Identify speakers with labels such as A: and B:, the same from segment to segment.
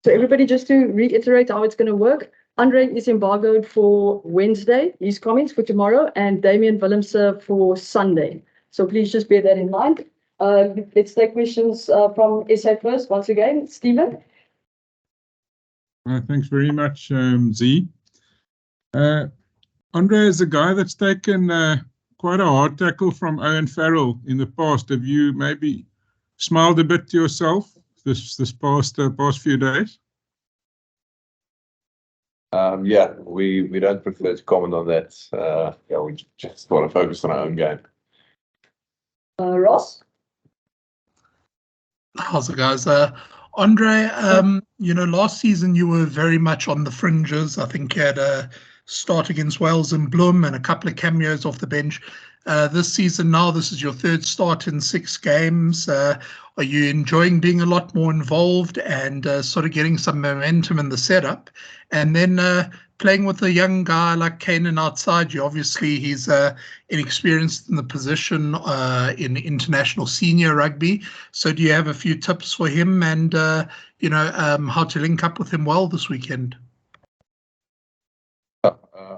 A: So everybody, just to reiterate how it's going to work, Andre is embargoed for Wednesday, his comments for tomorrow, and Damien Willemse for Sunday. So please just bear that in mind. Let's take questions from SA first. Once again, Stephen.
B: Thanks very much, Z. Andre is a guy that's taken quite a hard tackle from Owen Farrell in the past. Have you maybe smiled a bit to yourself this past few days?
C: Yeah, we don't prefer to comment on that. Yeah, we just want to focus on our own game.
A: Ross?
D: How's it, guys? Andre, last season you were very much on the fringes. I think you had a start against Wales and Bloem and a couple of cameos off the bench. This season now, this is your third start in 6 games. Are you enjoying being a lot more involved and sort of getting some momentum in the setup? And then playing with a young guy like Kanan outside you, obviously he's inexperienced in the position in international senior rugby. So do you have a few tips for him and, how to link up with him well this weekend?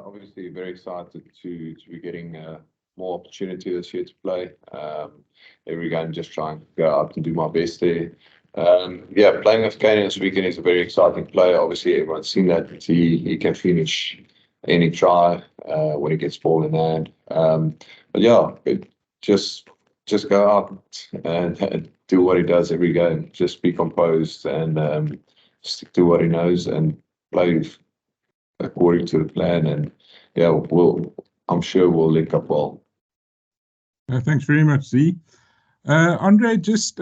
C: Obviously, very excited to be getting more opportunity this year to play. Every game, just trying to go out and do my best there. Yeah, playing with Kanan this weekend is a very exciting player. Obviously, everyone's seen that he can finish any try when he gets ball in hand. But yeah, just go out and do what he does every game. Just be composed and stick to what he knows and play according to the plan. And yeah, I'm sure we'll link up well.
B: Thanks very much, Z. Andre, just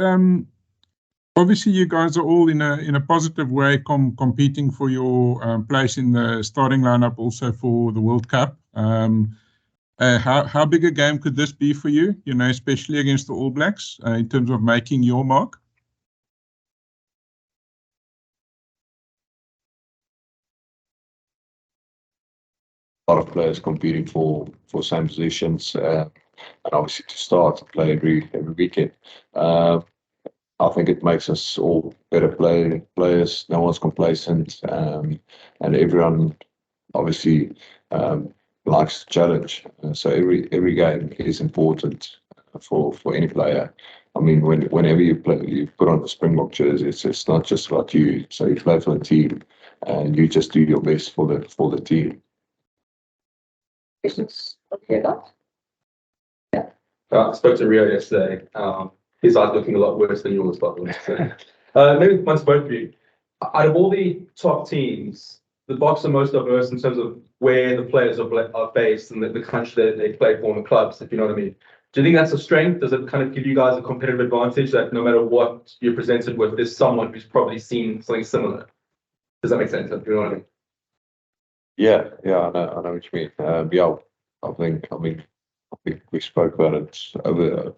B: obviously you guys are all in a positive way competing for your place in the starting lineup, also for the World Cup. How big a game could this be for you? Especially against the All Blacks in terms of making your mark.
C: A lot of players competing for same positions, and obviously to start to play every weekend. I think it makes us all better players. No one's complacent, and everyone obviously likes the challenge. So every game is important for any player. I mean, whenever you play, you put on the Springbok jersey. It's not just about you. So you play for the team, and you just do your best for the team.
A: Questions? Okay, yeah.
E: I spoke to Rio yesterday. His eyes looking a lot worse than yours, by the way. So, maybe once both of you. Out of all the top teams, the Boks are most diverse in terms of where the players are based and the country that they play for in the clubs, if you know what I mean. Do you think that's a strength? Does it kind of give you guys a competitive advantage that no matter what you're presented with, there's someone who's probably seen something similar? Does that make sense? If you know what I mean?
C: Yeah, I know what you mean. Yeah, I think we spoke about it over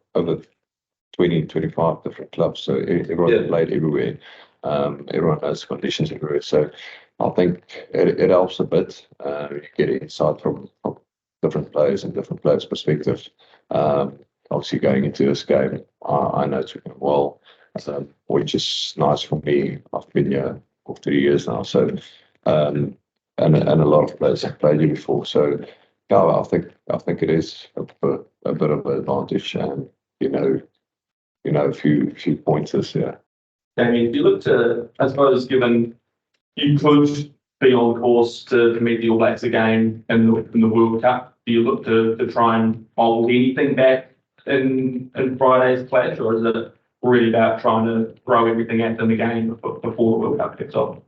C: 20, 25 different clubs. So everyone played everywhere. Everyone knows conditions everywhere. So I think it helps a bit. You get insight from different players and different players' perspectives. Obviously, going into this game, I know Twickenham well, which is nice for me. I've been here for 3 years now. So and a lot of players have played here before. So yeah, I think it is a bit of an advantage, and a few pointers. Yeah.
E: I mean, if you look to, I suppose, given you could be on course to meet the All Blacks again in the World Cup, do you look to try and hold anything back in Friday's clash, or is it really about trying to throw everything at them again before the World Cup kicks off?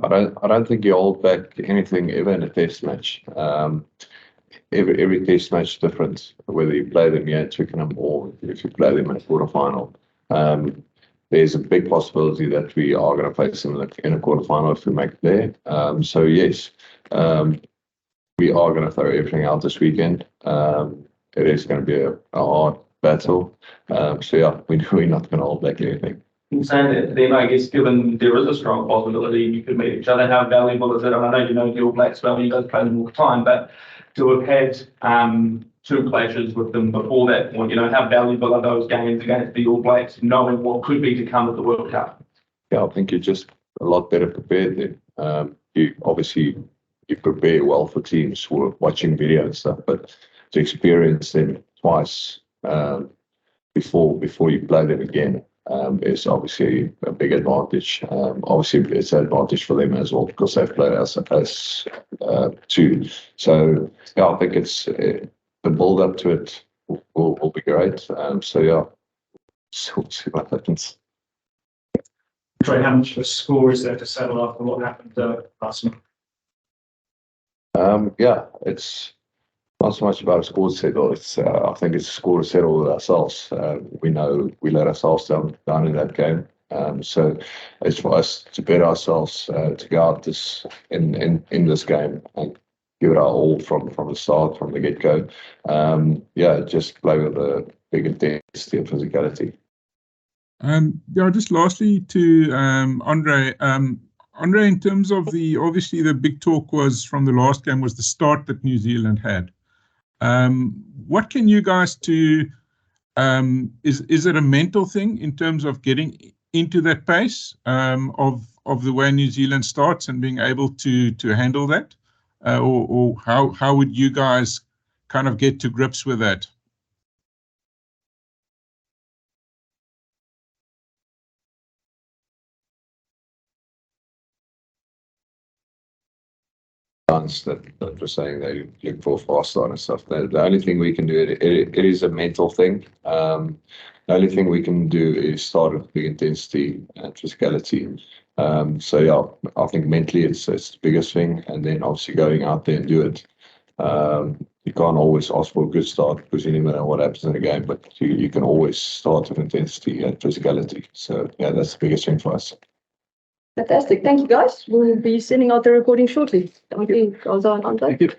C: I don't think you hold back anything ever in a test match. Every test match is different, whether you play them here at Twickenham or if you play them in a quarterfinal. There's a big possibility that we are going to face them in a quarterfinal if we make it there. So yes, we are going to throw everything out this weekend. It is going to be a hard battle. So yeah, we're not going to hold back anything.
E: Saying that, then I guess given there is a strong possibility you could meet each other, how valuable is it? And I know you know the All Blacks well, you guys play them all the time, but to have had 2 clashes with them before that point, how valuable are those games against the All Blacks, knowing what could be to come at the World Cup?
C: Yeah, I think you just a lot better prepared then. You prepare well for teams who are watching video and stuff, but to experience them twice before you play them again is obviously a big advantage. Obviously, it's an advantage for them as well because they've played us as two. So yeah, I think it's the build up to it will be great. So yeah, so we'll see what happens.
F: Trey, how much of a score is there to settle after what happened last month?
C: Yeah, it's not so much about a score to settle. It's I think it's a score to settle with ourselves. We know we let ourselves down in that game. So it's for us to bet ourselves to go out in this game and give it our all from the start, from the get go. Yeah, just play with a big intensity and physicality.
B: Yeah, just lastly to Andre. Andre, in terms of obviously the big talk was from the last game was the start that New Zealand had. What can you guys do? Is it a mental thing in terms of getting into that pace of the way New Zealand starts and being able to handle that, or how would you guys kind of get to grips with that?
C: That were saying they look for fast start and stuff. The only thing we can do, it is a mental thing. The only thing we can do is start with big intensity and physicality. So yeah, I think mentally it's the biggest thing, and then obviously going out there and do it. You can't always ask for a good start because you never know what happens in a game, but you can always start with intensity and physicality. So yeah, that's the biggest thing for us.
A: Fantastic. Thank you, guys. We'll be sending out the recording shortly. Thank you. Well done, Andre.
C: Thank you.